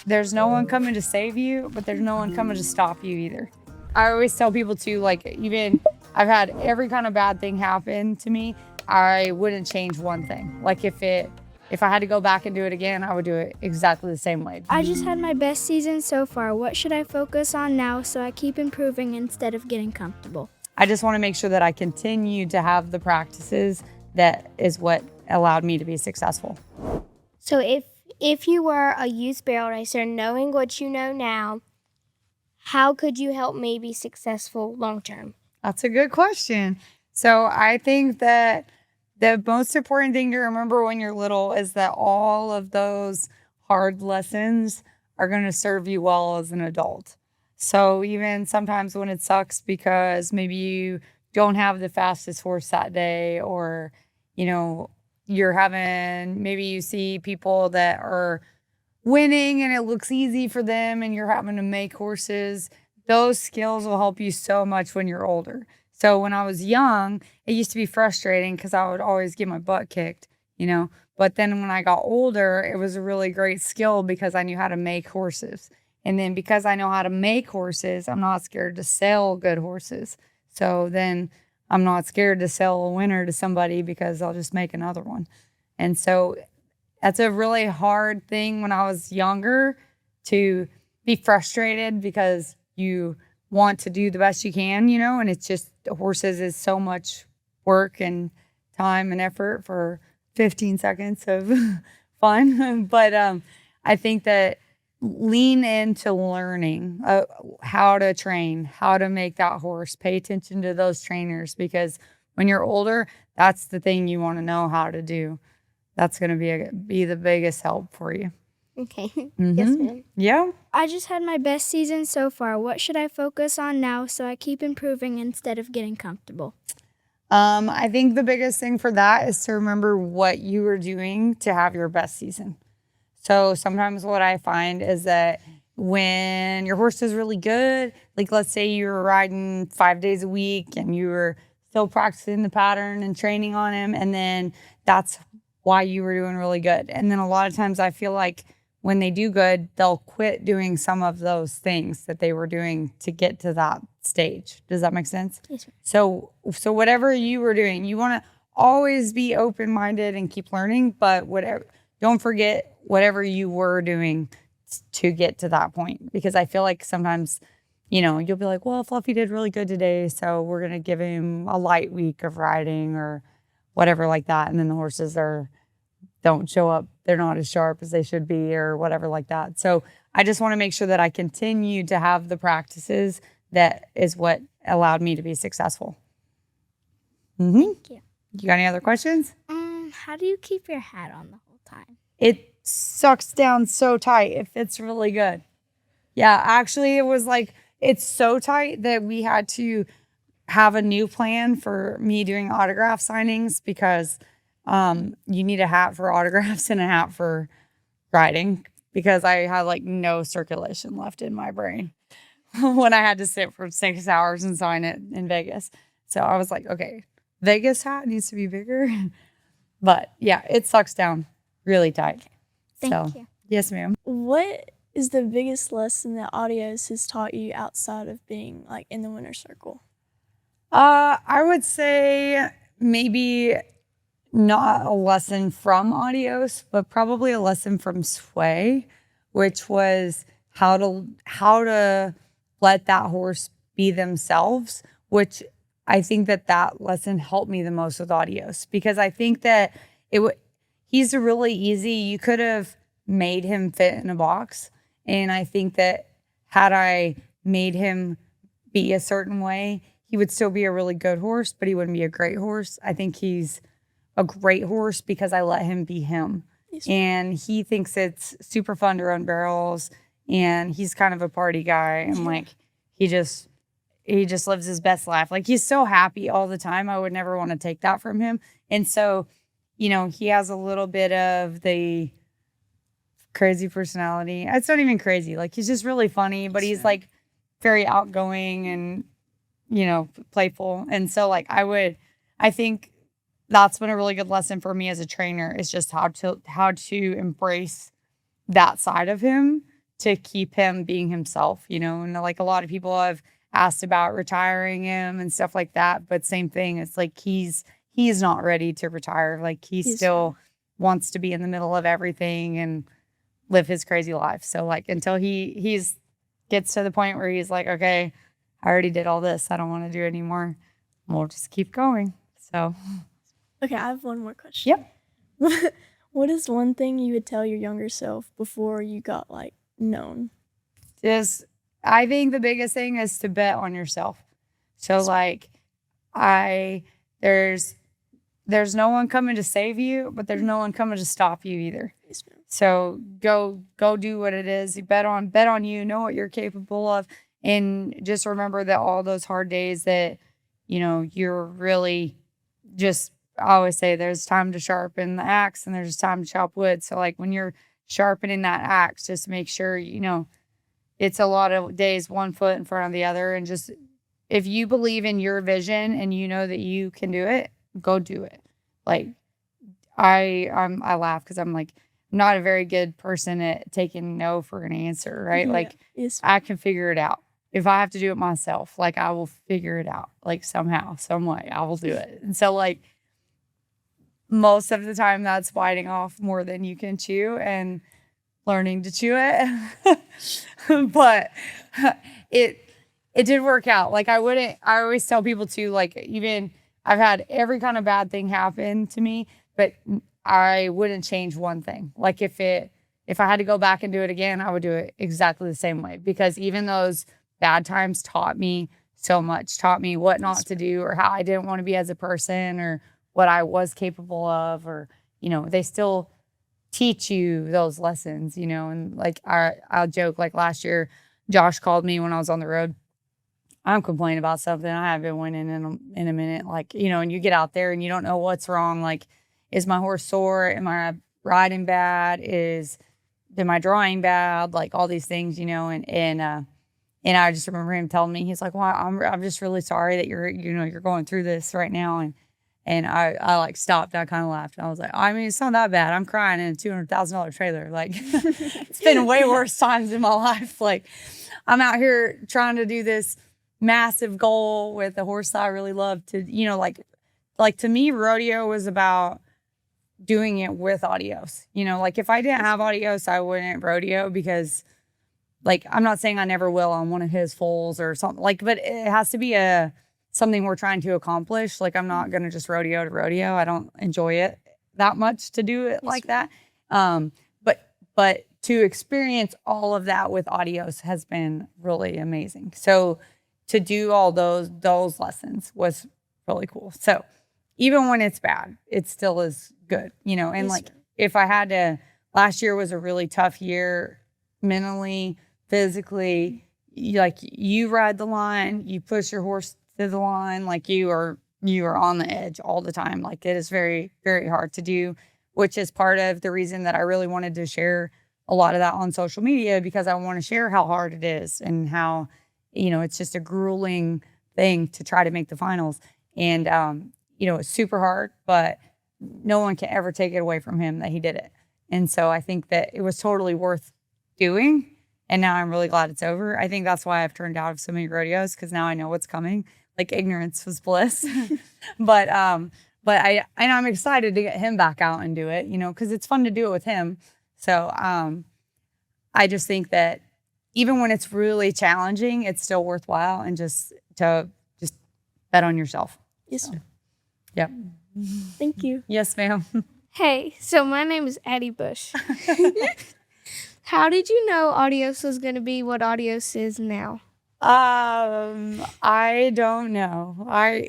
there's no one coming to save you, but there's no one coming to stop you either. I always tell people too, like, even I've had every kind of bad thing happen to me. I wouldn't change one thing. Like if I had to go back and do it again, I would do it exactly the same way. I just had my best season so far. What should I focus on now so I keep improving instead of getting comfortable? I just want to make sure that I continue to have the practices that is what allowed me to be successful. So if you were a youth barrel racer, knowing what you know now, how could you help me be successful long term? That's a good question. So I think that the most important thing to remember when you're little is that all of those hard lessons are going to serve you well as an adult. So even sometimes when it sucks because maybe you don't have the fastest horse that day, or, maybe you see people that are winning and it looks easy for them and you're having to make horses, those skills will help you so much when you're older. So when I was young, it used to be frustrating because I would always get my butt kicked, But then when I got older, it was a really great skill because I knew how to make horses. And then because I know how to make horses, I'm not scared to sell good horses. So then I'm not scared to sell a winner to somebody because I'll just make another one. And so that's a really hard thing when I was younger, to be frustrated because you want to do the best you can, and it's just horses is so much work and time and effort for 15 seconds of fun. But I think that lean into learning how to train, how to make that horse, pay attention to those trainers, because when you're older, that's the thing you want to know how to do. That's going to be the biggest help for you. Okay. Mm-hmm. Yes, ma'am. Yeah. I just had my best season so far. What should I focus on now so I keep improving instead of getting comfortable? I think the biggest thing for that is to remember what you were doing to have your best season. So sometimes what I find is that when your horse is really good, like let's say you were riding 5 days a week and you were still practicing the pattern and training on him, and then that's why you were doing really good. And then a lot of times I feel like when they do good, they'll quit doing some of those things that they were doing to get to that stage. Does that make sense? Yes, ma'am. So whatever you were doing, you want to always be open-minded and keep learning, but don't forget whatever you were doing to get to that point. Because I feel like sometimes, you'll be like, well, Fluffy did really good today, so we're going to give him a light week of riding or whatever like that. And then the horses don't show up. They're not as sharp as they should be or whatever like that. So I just want to make sure that I continue to have the practices that is what allowed me to be successful. Mm-hmm. Thank you. You got any other questions? How do you keep your hat on the whole time? It sucks down so tight. It fits really good. Yeah, actually it was like, it's so tight that we had to have a new plan for me doing autograph signings, because you need a hat for autographs and a hat for riding, because I had like no circulation left in my brain when I had to sit for 6 hours and sign it in Vegas. So I was like, okay, Vegas hat needs to be bigger. But yeah, it sucks down really tight. Thank you. Yes, ma'am. What is the biggest lesson that Audios has taught you outside of being like in the winner's circle? I would say maybe not a lesson from Audios, but probably a lesson from Sway, which was how to let that horse be themselves, which I think that lesson helped me the most with Audios, because I think that he's really easy. You could have made him fit in a box. And I think that had I made him be a certain way, he would still be a really good horse, but he wouldn't be a great horse. I think he's a great horse because I let him be him. Yes. And he thinks it's super fun to run barrels, and he's kind of a party guy, and like he just lives his best life. Like he's so happy all the time. I would never want to take that from him. And so, he has a little bit of the crazy personality. It's not even crazy. Like he's just really funny, but he's like very outgoing and playful. And so like I think that's been a really good lesson for me as a trainer, is just how to embrace that side of him to keep him being himself, and like a lot of people have asked about retiring him and stuff like that. But same thing. It's like he's not ready to retire. Like he still wants to be in the middle of everything and live his crazy life. So like until he's gets to the point where he's like, okay, I already did all this. I don't want to do anymore. We'll just keep going. So Okay, I have one more question. Yep. What is one thing you would tell your younger self before you got like known? I think the biggest thing is to bet on yourself. So like there's no one coming to save you, but there's no one coming to stop you either. So go do what it is. You bet on you, know what you're capable of. And just remember that all those hard days that, you're really just, I always say there's time to sharpen the axe and there's time to chop wood. So like when you're sharpening that axe, just make sure, it's a lot of days, one foot in front of the other. And just, if you believe in your vision and you know that you can do it, go do it. Like I laugh because I'm like, not a very good person at taking no for an answer, right? Yeah. Like I can figure it out. If I have to do it myself, like I will figure it out, like somehow, some way I will do it. And so like most of the time that's biting off more than you can chew and learning to chew it. But it did work out. Like I always tell people too, like even I've had every kind of bad thing happen to me, but I wouldn't change one thing. Like if I had to go back and do it again, I would do it exactly the same way, because even those bad times taught me so much, taught me what not to do or how I didn't want to be as a person or what I was capable of, or, they still teach you those lessons, and like I'll joke, like last year, Josh called me when I was on the road. I'm complaining about something. I haven't been winning in a minute. Like, and you get out there and you don't know what's wrong. Like, is my horse sore? Am I riding bad? Is my drawing bad? Like all these things, and I just remember him telling me, he's like, well, I'm just really sorry that you're going through this right now. And I like stopped. I kind of laughed. And I was like, I mean, it's not that bad. I'm crying in a $200,000 trailer. Like it's been way worse times in my life. Like I'm out here trying to do this massive goal with a horse that I really love to, like to me, rodeo was about doing it with Adios. Like if I didn't have Adios, I wouldn't rodeo, because like, I'm not saying I never will on one of his foals or something, like, but it has to be something we're trying to accomplish. Like I'm not going to just rodeo to rodeo. I don't enjoy it that much to do it like that. But to experience all of that with Adios has been really amazing. So to do all those lessons was really cool. So even when it's bad, it still is good, and like if I had to, last year was a really tough year mentally, physically. Like you ride the line, you push your horse to the line, like you are on the edge all the time. Like it is very, very hard to do, which is part of the reason that I really wanted to share a lot of that on social media, because I want to share how hard it is and how, it's just a grueling thing to try to make the finals. And, it's super hard, but no one can ever take it away from him that he did it. And so I think that it was totally worth doing. And now I'm really glad it's over. I think that's why I've turned out of so many rodeos, because now I know what's coming. Like ignorance was bliss. But I'm excited to get him back out and do it, because it's fun to do it with him. So I just think that even when it's really challenging, it's still worthwhile, and just bet on yourself. Yes. So, yep. Thank you. Yes, ma'am. Hey, so my name is Addie Bush. How did you know Adios was going to be what Adios is now? I don't know.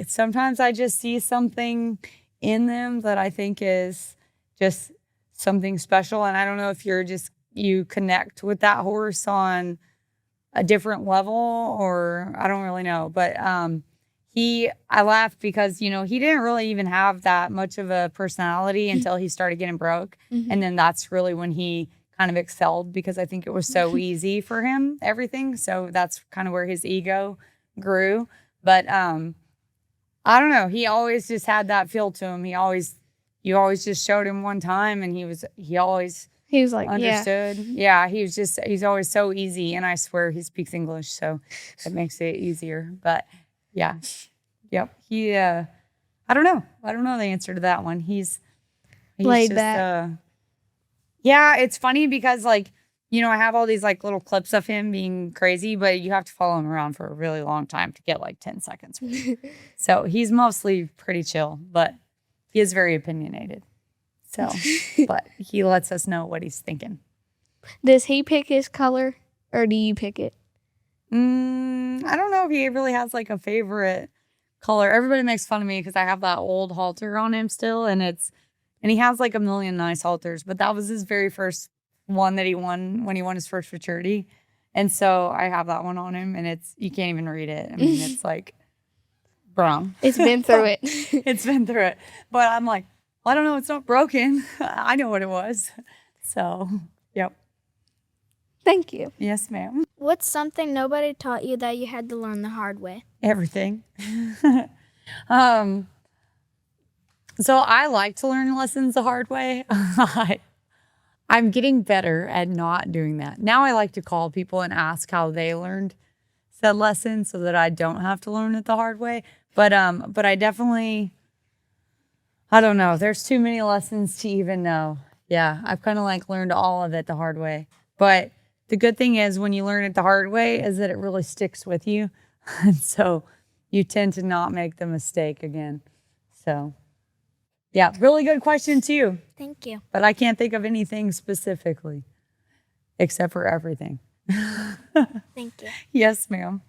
Sometimes I just see something in them that I think is just something special. And I don't know if you connect with that horse on a different level, or I don't really know. But I laughed because, he didn't really even have that much of a personality until he started getting broke. Mm-hmm. And then that's really when he kind of excelled, because I think it was so easy for him, everything. So that's kind of where his ego grew. But I don't know. He always just had that feel to him. You always just showed him one time, and he He was like, yeah. understood. Yeah, he's always so easy. And I swear he speaks English, so it makes it easier. But yeah, yep. I don't know. I don't know the answer to that one. He's Laid just, back. Yeah, it's funny because I have all these little clips of him being crazy, but you have to follow him around for a really long time to get 10 seconds. So he's mostly pretty chill, but he is very opinionated. So, but he lets us know what he's thinking. Does he pick his color or do you pick it? I don't know if he really has a favorite color. Everybody makes fun of me because I have that old halter on him still, and he has a million nice halters, but that was his very first one that he won when he won his first futurity. And so I have that one on him, and you can't even read it. I mean, it's brown. It's been through it. It's been through it. But I'm well, I don't know. It's not broken. I know what it was. So, yep. Thank you. Yes, ma'am. What's something nobody taught you that you had to learn the hard way? Everything. So I like to learn lessons the hard way. I'm getting better at not doing that. Now I like to call people and ask how they learned said lesson so that I don't have to learn it the hard way. But I definitely, I don't know. There's too many lessons to even know. Yeah, I've kind of learned all of it the hard way. But the good thing is when you learn it the hard way is that it really sticks with you. And so you tend to not make the mistake again. So yeah, really good question too. Thank you. But I can't think of anything specifically except for everything. Thank you. Yes, ma'am.